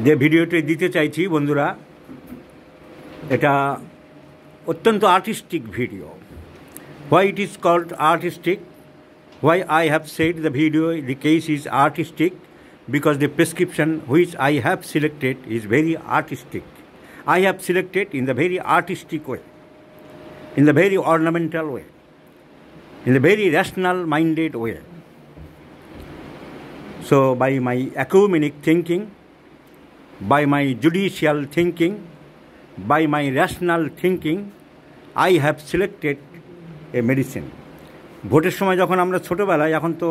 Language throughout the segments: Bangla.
যে ভিডিওটি দিতে চাইছি বন্ধুরা, এটা অত্যন্ত artistic video. Why it is called artistic? Why I have said the video, the case is artistic? Because the prescription which I have selected is very artistic. I have selected in the very artistic way, in the very ornamental way, in the very rational-minded way. So by my ecumenic thinking, by my judicial thinking, by my rational thinking, I have selected a medicine. ভোটের সময় যখন আমরা ছোটোবেলায়, এখন তো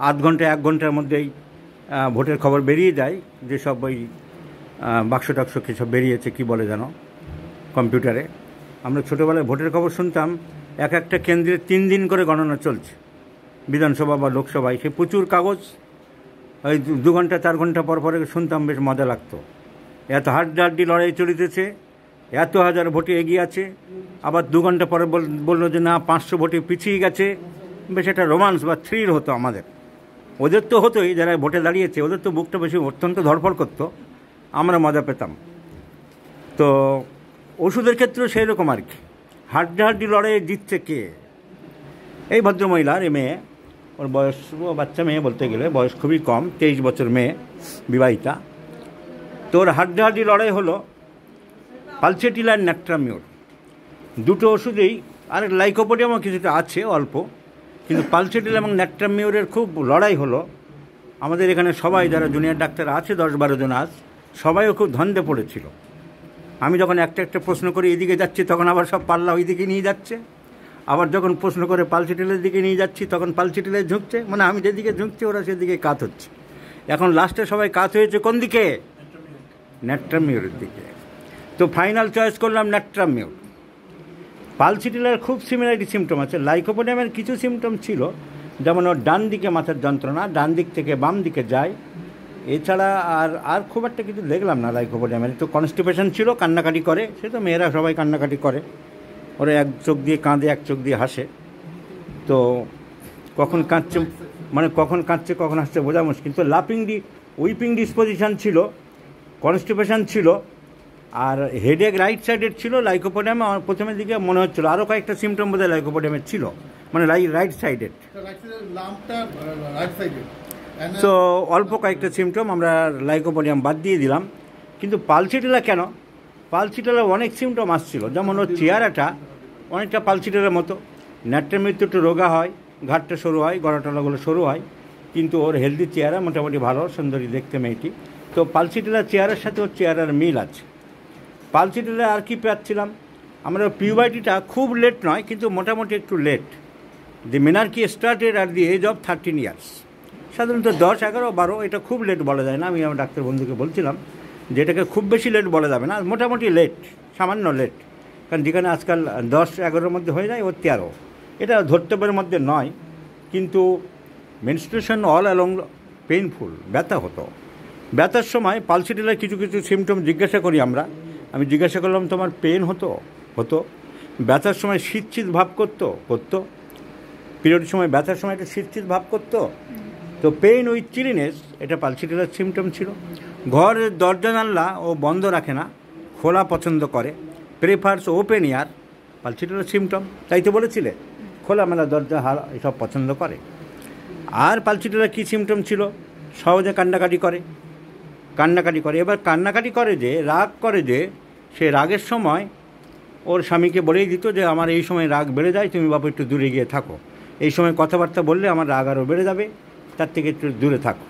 আধ ঘন্টা 1 ঘন্টার মধ্যেই ভোটের খবর বেরিয়ে যায়, যেসব ওই বাক্স টাক্স কী সব বেরিয়েছে, কী বলে যেন কম্পিউটারে। আমরা ছোটোবেলায় ভোটের খবর শুনতাম, এক একটা কেন্দ্রে 3 দিন করে গণনা চলছে, বিধানসভা বা লোকসভায়। সে প্রচুর কাগজ, ওই 2 ঘন্টা 4 ঘন্টা পর পরে শুনতাম, বেশ মজা লাগতো। এত হাড্ডাহাড্ডি লড়াই চলিতেছে, এত হাজার ভোটে এগিয়ে আছে, আবার 2 ঘন্টা পরে বললো যে না 500 ভোটে পিছিয়ে গেছে। বেশ একটা রোমান্স বা থ্রিল হতো আমাদের। ওদের তো হতোই, যারা ভোটে দাঁড়িয়েছে ওদের তো বুকটা বেশি অত্যন্ত ধরফর করতো, আমরা মজা পেতাম। তো ওষুধের ক্ষেত্রেও সেই রকম আর কি, হাড্ডাহাড্ডি লড়াইয়ে জিতছে কে। এই ভদ্রমহিলার মেয়ে, ওর বয়স, বাচ্চা মেয়ে বলতে গেলে বয়স খুবই কম, 23 বছর মেয়ে, বিবাহিতা। তোর হাড্ডাহাড্ডি লড়াই হলো পালসেটিল আর ন্যাট্রামিউর, দুটো ওষুধেই। আর লাইকোপোডিয়ামও কিছুটা আছে অল্প, কিন্তু পালসেটিল এবং ন্যাট্রামিউরের খুব লড়াই হলো। আমাদের এখানে সবাই যারা জুনিয়র ডাক্তার আছে, 10-12 জন আজ, সবাইও খুব ধন্দে পড়েছিল। আমি যখন একটা একটা প্রশ্ন করে এদিকে যাচ্ছি, তখন আবার সব পাল্লা ওই দিকে নিয়ে যাচ্ছে। আবার যখন প্রশ্ন করে পালসেটিলের দিকে নিয়ে যাচ্ছি, তখন পালসেটিলে ঝুঁকছে, মানে আমি যেদিকে ঝুঁকছি ওরা সেদিকে কাত হচ্ছে। এখন লাস্টে সবাই কাত হয়েছে কোন দিকে? ন্যাট্রামিউরের দিকে। তো ফাইনাল চয়েস করলাম ন্যাট্রামিউর। পালসেটিলের খুব সিমিলারিটি সিমটম আছে, লাইকোপোডিয়ামের কিছু সিমটম ছিল, যেমন ওর ডান দিকে মাথার যন্ত্রণা, ডান দিক থেকে বাম দিকে যায়। এছাড়া আর খুব একটা কিছু দেখলাম না লাইকোপোডিয়ামের। তো কনস্টিপেশন ছিল, কান্নাকাটি করে, সে তো মেয়েরা সবাই কান্নাকাটি করে, ওরা এক চোখ দিয়ে কাঁদে, এক চোখ দিয়ে হাসে। তো কখন কাঁদছে, মানে কখন কাঁদছে কখন হাসছে বোঝা মুশকিল। তো উইপিং ডিসপোজিশন ছিল, কনস্টিপেশন ছিল, আর হেডেক রাইট সাইডের ছিল। লাইকোপোডিয়ামে আমার প্রথমের দিকে মনে হচ্ছিলো আরও কয়েকটা সিমটম বোধহয় লাইকোপোডিয়ামের ছিল, মানে রাইট সাইডের। তো অল্প কয়েকটা সিমটম আমরা লাইকোপোডিয়াম বাদ দিয়ে দিলাম। কিন্তু পালসেটিলা কেন? পালসেটিলার অনেক সিমটম আসছিল, যেমন ওর চেহারাটা অনেকটা পালসেটিলার মতো। ন্যাট্রামিউর একটু রোগা হয়, ঘাটটা সরু হয়, গলাটলাগুলো সরু হয়, কিন্তু ওর হেলদি চেহারা, মোটামুটি ভালো সুন্দরী দেখতে মেয়েটি। তো পালসেটিলার চেহারার সাথে ওর চেহারার মিল আছে। পালসেটিলা আর কি পাচ্ছিলাম আমরা? পিউবার্টিটা খুব লেট নয়, কিন্তু মোটামুটি একটু late. The menarche started at the age of 13 years. সাধারণত 10, 11, 12 এটা খুব লেট বলা যায় না। আমি আমার ডাক্তার বন্ধুকে বলছিলাম যে এটাকে খুব বেশি লেট বলা যাবে না, মোটামুটি লেট, সামান্য লেট। কারণ যেখানে আজকাল 10, 11-র মধ্যে হয়ে যায়, ওর 13। এটা ধর্তব্যের মধ্যে নয়, কিন্তু মেনস্ট্রুয়েশন অল অ্যালং পেইনফুল, ব্যথা হতো। ব্যথার সময় পালসেটিলার কিছু কিছু সিমটম জিজ্ঞাসা করি আমি জিজ্ঞাসা করলাম তোমার পেন হতো? ব্যথার সময় শীত ভাব করতো। পিরিয়ডের সময় ব্যথার সময় একটা শীত ভাব করতো। তো পেইন উইথ চিলিনেস, এটা পালসেটিলার সিমটম ছিল। ঘরের দরজা জানলা ও বন্ধ রাখে না, খোলা পছন্দ করে, প্রেফার্স ওপেন এয়ার, পালসেটিলার সিমটম। তাই তো বলেছিলে, খোলামেলা দরজা এসব পছন্দ করে। আর পালসেটিলার কী সিমটম ছিল? সহজে কান্নাকাটি করে। এবার কান্নাকাটি করে যে, রাগ করে যে, সে রাগের সময় ওর স্বামীকে বলেই দিত যে আমার এই সময় রাগ বেড়ে যায়, তুমি বাবু একটু দূরে গিয়ে থাকো, এই সময় কথাবার্তা বললে আমার রাগ আরও বেড়ে যাবে, তার থেকে একটু দূরে থাকো।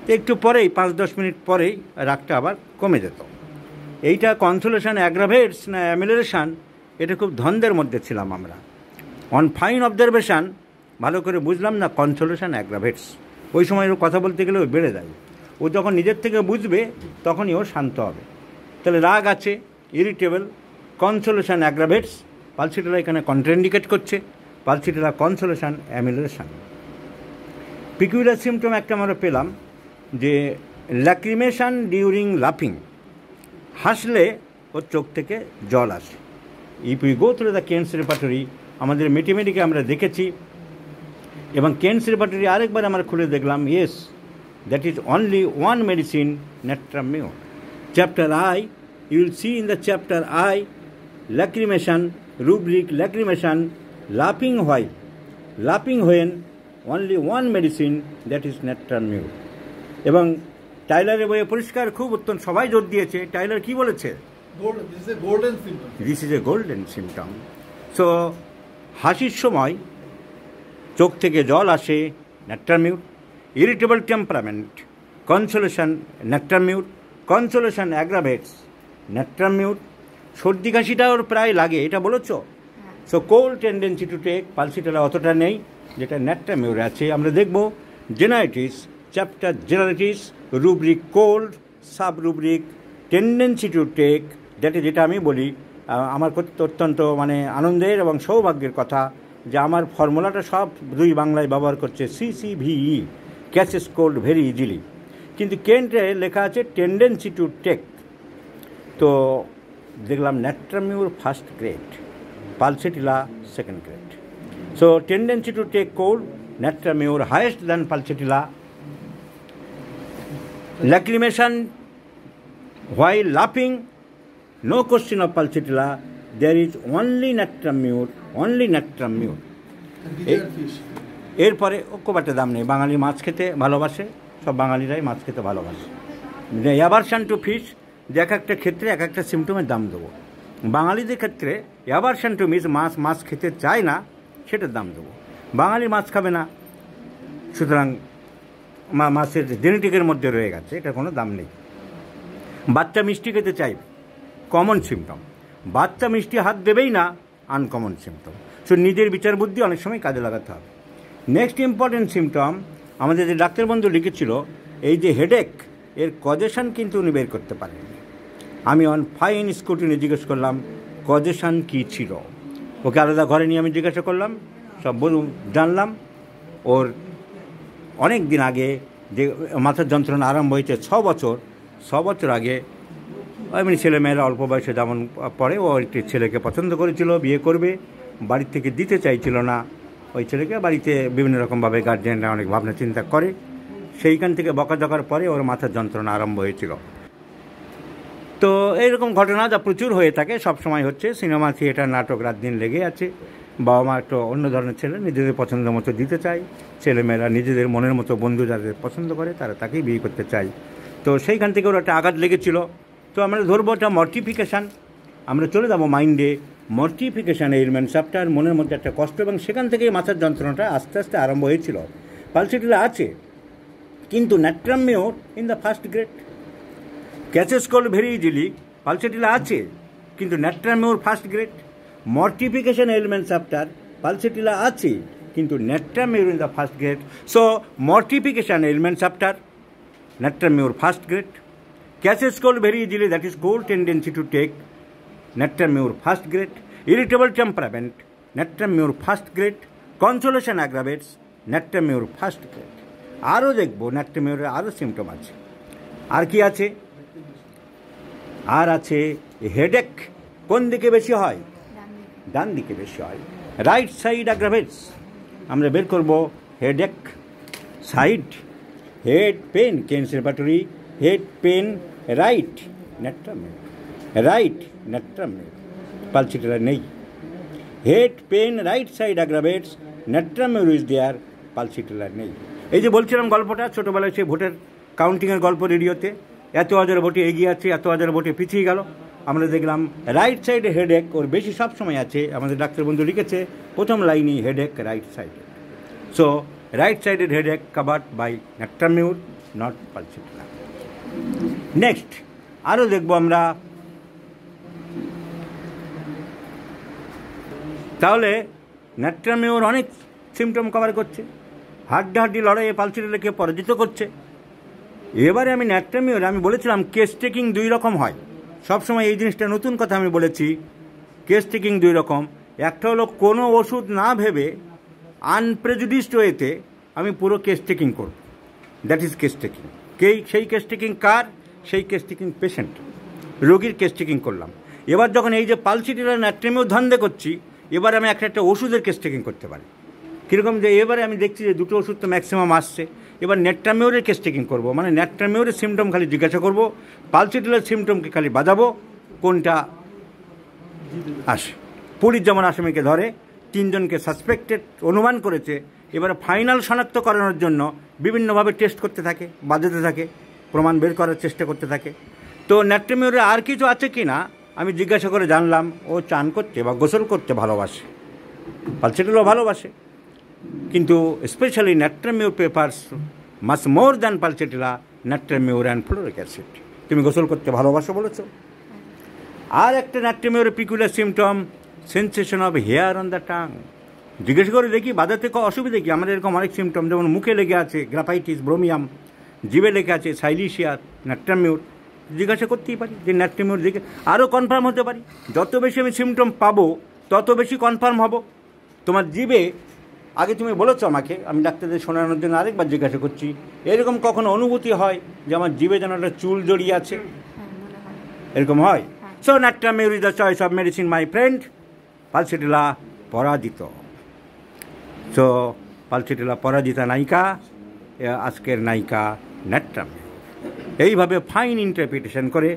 তো একটু পরেই 5-10 মিনিট পরেই রাগটা আবার কমে যেত। এইটা কনসোলেশন অ্যাগ্রাভেটস না অ্যামিলিয়েশন, এটা খুব ধন্দের মধ্যে ছিলাম আমরা। অন ফাইন অবজারভেশন ভালো করে বুঝলাম না, কনসোলেশন অ্যাগ্রাভেটস। ওই সময় ও কথা বলতে গেলে ও বেড়ে যায়। ও যখন নিজের থেকে বুঝবে তখনই ও শান্ত হবে। তাহলে রাগ আছে, ইরিটেবল, কনসোলেশন অ্যাগ্রাভেটস, পালসেটিলা এখানে কন্ট্রাইন্ডিকেট করছে, পালসেটিলা কনসোলেশন অ্যামিলিয়েশন। পিকুলার সিমটম একটা আমরা পেলাম যে ল্যাক্রিমেশন ডিউরিং লাফিং, হাসলে ওর চোখ থেকে জল আসে। If you go through the Kent's repertory, আমাদের মেটিমেটিকে আমরা দেখেছি এবং কেনস রেপার্টরি আরেকবার আমরা খুলে দেখলাম, yes, that is only one medicine, natrum mur. Chapter I, you will see in the chapter I, lacrimation, rubric lacrimation, laughing while, laughing when, only one medicine, that is ন্যাট্রামিউর। এবং টাইলারের বইয়ে পরিষ্কার খুব উত্তম সবাই জোর দিয়েছে, টাইলার কি বলেছে? This is a golden symptom. So হাসির সময় চোখ থেকে জল আসে, natrum mur. Irritable temperament, consolation, natrum mur. Consolation aggravates, natrum mur. সর্দি কাশিটা ওর প্রায় লাগে, এটা বলেছো। So cold tendency to take, pulsatilla অতটা নেই যেটা ন্যাট্রামিউরে আছে। আমরা দেখব generalities, chapter generalities, rubric cold, sub rubric tendency to take, যেটা আমি বলি আমার অত্যন্ত মানে আনন্দের এবং সৌভাগ্যের কথা যে আমার ফর্মুলাটা সব দুই বাংলায় ব্যবহার করছে, CCVE, catches cold very easily. কিন্তু কেন্টে লেখা আছে টেন্ডেন্সি টু টেক। তো দেখলাম natrum mur first grade, pulsatilla second grade. So tendency to take cold, natrum mur highest than pulsatilla. lacrimation while laughing, no question of pulsatilla, there is only ন্যাট্রামিউর, only ন্যাট্রামিউর। এরপরে খুব একটা দাম নেই, বাঙালি মাছ খেতে ভালোবাসে, সব বাঙালিরাই মাছ খেতে ভালোবাসে। অ্যাভারশন টু ফিশ, যে এক একটা ক্ষেত্রে এক একটা সিমটমের দাম দেবো। বাঙালিদের ক্ষেত্রে অ্যাভারশন টু মিস, মাছ খেতে চায় না, সেটার দাম দেবো। বাঙালি মাছ খাবে না, সুতরাং মাছের জেনেটিকের মধ্যে রয়ে গেছে, এটা কোনো দাম নেই। বাচ্চা মিষ্টি খেতে চাইবে, কমন সিমটম। বাচ্চা মিষ্টি হাত দেবেই না, আনকমন সিমটম। সো নিজের বিচার বুদ্ধি অনেক সময় কাজে লাগাতে হবে। নেক্সট ইম্পর্টেন্ট সিমটম আমাদের যে ডাক্তার বন্ধু লিখেছিল, এই যে হেডেক, এর কজেশন কিন্তু উনি বের করতে পারেননি। আমি অন ফাইন স্কুটিনে জিজ্ঞেস করলাম কজেশন কী ছিল, ওকে আলাদা ঘরে নিয়ে আমি জিজ্ঞাসা করলাম, সব জানলাম। ওর অনেক দিন আগে যে মাথার যন্ত্রণা আরম্ভ হয়েছে, 6 বছর আগে, এমনি ছেলেমেয়েরা অল্প বয়সে যেমন পরে, ও একটি ছেলেকে পছন্দ করেছিল, বিয়ে করবে, বাড়ির থেকে দিতে চাইছিল না ওই ছেলেকে। বাড়িতে বিভিন্ন রকমভাবে গার্জেনরা অনেক ভাবনা চিন্তা করে, সেইখান থেকে বকাঝকার পরে ওর মাথার যন্ত্রণা আরম্ভ হয়েছিল। তো এইরকম ঘটনা যা প্রচুর হয়ে থাকে, সব সময় হচ্ছে। সিনেমা, থিয়েটার, নাটক, রাত দিন লেগে আছে। বাবা মা একটু অন্য ধরনের ছেলে, নিজেদের পছন্দ মতো দিতে চায়। ছেলেমেয়েরা নিজেদের মনের মতো বন্ধু যাদের পছন্দ করে তারা তাকেই বিয়ে করতে চায়। তো সেইখান থেকে ওর একটা আঘাত লেগেছিল। তো আমরা ধরবো এটা মর্টিফিকেশান। আমরা চলে যাবো মাইন্ডে, মর্টিফিকেশান এলিমেন্ট চ্যাপ্টার, মনের মধ্যে একটা কষ্ট, এবং সেখান থেকেই মাথার যন্ত্রণাটা আস্তে আস্তে আরম্ভ হয়েছিল। পালসেটিলা আছে, কিন্তু natrum mur in the first grade. Catches cold very easily, pulsatilla আছে, কিন্তু natrum mur first grade. Mortification element chapter, pulsatilla আছে, কিন্তু natrum mur in the first grade. So mortification element chapter, natrum mur first grade. Catches cold very easily, that is cold tendency to take, natrum mur first grade. Irritable temperament, natrum mur first grade. Consolation aggravates, natrum mur first grade. আরও দেখবো ন্যাট্রামিউরের আরও সিমটম আছে। আর কি আছে? আর আছে হেডেক। কোন দিকে বেশি হয়? ডান দিকে বেশি হয়। রাইট সাইড অ্যাগ্রাভেটস, আমরা বের করব headache side. Head pain, Kent's repertory, head pain right, natrum mur, right natrum mur. Pulsatilla নেই। Head pain right side aggravates, natrum mur is there, pulsatilla নেই। এই যে বলছিলাম গল্পটা, ছোটোবেলায় সে ভোটের কাউন্টিংয়ের গল্প রেডিওতে, এত হাজার ভোটে এগিয়ে আছে, এত হাজার ভোটে পিছিয়ে গেল। আমরা দেখলাম রাইট সাইডে হেডেক ওর বেশি সব সময় আছে। আমাদের ডাক্তার বন্ধু লিখেছে প্রথম লাইনই হেডেক রাইট সাইডে। So right sided headache covered by natrum mur, not pulsatilla. Next আরও দেখবো আমরা। তাহলে ন্যাট্রামিউর অনেক সিমটম কভার করছে, হাড্ডাহাড্ডি লড়াইয়ে পালসেটিলাকে পরাজিত করছে। এবারে আমি ন্যাট্রামিউর, আমি বলেছিলাম কেস টেকিং দুই রকম হয়। সবসময় এই জিনিসটা নতুন কথা আমি বলেছি। কেস টেকিং দুই রকম। একটা হলো কোনো ওষুধ না ভেবে আনপ্রেজুডিসড ওয়েতে আমি পুরো কেস টেকিং করব, দ্যাট ইজ কেস টেকিং। সেই কেস টেকিং কার? সেই কেস টেকিং পেশেন্ট, রোগীর কেস টেকিং করলাম। এবার যখন এই যে পালসেটিলা ন্যাট্রামিউর ধান্দে করছি, এবার আমি একটা ওষুধের কেস টেকিং করতে পারি। কীরকম যে এবারে আমি দেখছি যে দুটো ওষুধ তো ম্যাক্সিমাম আসছে, এবার নেট্রামিওরের কেস টেকিং করবো, মানে নেট্রামিওরের সিমটম খালি জিজ্ঞাসা করবো, পালসিটিলার সিমটমকে খালি বাজাবো কোনটা আসে। পুলিশ যেমন আসামিকে ধরে, 3 জনকে সাসপেক্টেড অনুমান করেছে, এবারে ফাইনাল শনাক্ত করানোর জন্য বিভিন্নভাবে টেস্ট করতে থাকে, বাজাতে থাকে, প্রমাণ বের করার চেষ্টা করতে থাকে। তো নেট্রামিওরে আর কিছু আছে কি না আমি জিজ্ঞাসা করে জানলাম ও চান করতে বা গোসল করতে ভালোবাসে, পালসিটিলাও ভালোবাসে, কিন্তু specially natrum mur prefers much more than pulsatilla, natrum mur and fluoric acid. তুমি গোসল করতে ভালোবাসো বলেছো। আর একটা নেট্রামিওরের peculiar symptom sensation of hair on the tongue. জিজ্ঞেস করে দেখি বাজাতে অসুবিধা কি, আমাদের এরকম অনেক সিমটম, যেমন মুখে লেগে আছে গ্রাফাইটিস, ব্রোমিয়াম, জিভে লেগে আছে সাইলিশিয়া, নেট্রামিওর। জিজ্ঞাসা করতেই পারি যে নেট্রামিওর দিকে আরও কনফার্ম হতে পারি। যত বেশি আমি সিমটম পাবো তত বেশি কনফার্ম হব। তোমার জিভে আগে তুমি বলেছো আমাকে, আমি ডাক্তারদের শোনানোর জন্য আরেকবার জিজ্ঞাসা করছি, এরকম কখনো অনুভূতি হয় যে আমার জিভে যেন একটা চুল জড়িয়ে আছে? এরকম হয়? So natrum mur is the choice of medicine my friend. Pulsatilla পরাজিত। সো পালসিটিলা পরাজিতা নায়িকা, আজকের নায়িকা নেট্রামিওর। এইভাবে ফাইন ইন্টারপ্রিটেশন করে,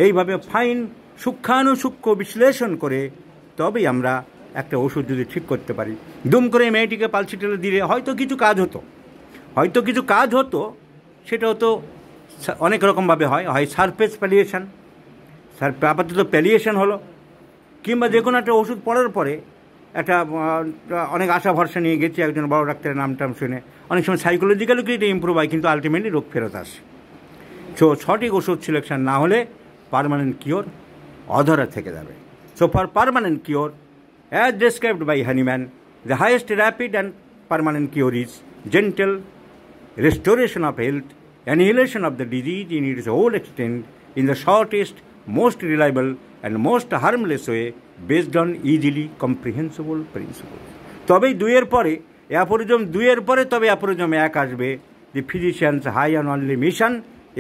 এইভাবে ফাইন সূক্ষ্মানুসূক্ষ্ম বিশ্লেষণ করে তবেই আমরা একটা ওষুধ যদি ঠিক করতে পারি। দুম করে মেয়েটিকে পালসিটিলা দিলে হয়তো কিছু কাজ হতো, সেটা হতো অনেক রকমভাবে হয় সারফেস প্যালিয়েশন, আপাতত প্যালিয়েশন হলো, কিংবা যে কোনো একটা ওষুধ পড়ার পরে একটা অনেক আশা ভরসা নিয়ে গেছি একজন বড় ডাক্তারের নাম শুনে, অনেক সময় সাইকোলজিক্যালও কি এটা ইম্প্রুভ হয়, কিন্তু আলটিমেটলি রোগ ফেরত আসে। সো সঠিক ওষুধ সিলেকশন না হলে পার্মানেন্ট কিওর অধরা থেকে যাবে। So for permanent cure, as described by Hahnemann, the highest rapid and permanent cure is gentle restoration of health, annihilation of the disease in its whole extent, in the shortest, most reliable and most harmless way, based on easily comprehensible principles. তবেই 2-এর পরে অ্যাপোরিজম 2-এর পরে তবে অ্যাপোরিজম 1 আসবে, the physician's high and only mission.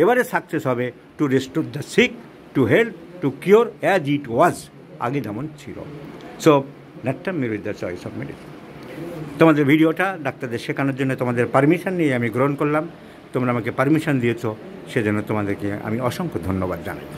এবারে সাকসেস হবে to restore the sick, to help, to cure as it was, আগে যেমন ছিল। So natrum mur is the choice of medicine. তোমাদের ভিডিওটা ডাক্তারদের শেখানোর জন্য তোমাদের পারমিশন নিয়ে আমি গ্রহণ করলাম। তোমরা আমাকে পারমিশন দিয়েছো, সেজন্য তোমাদেরকে আমি অসংখ্য ধন্যবাদ জানাই।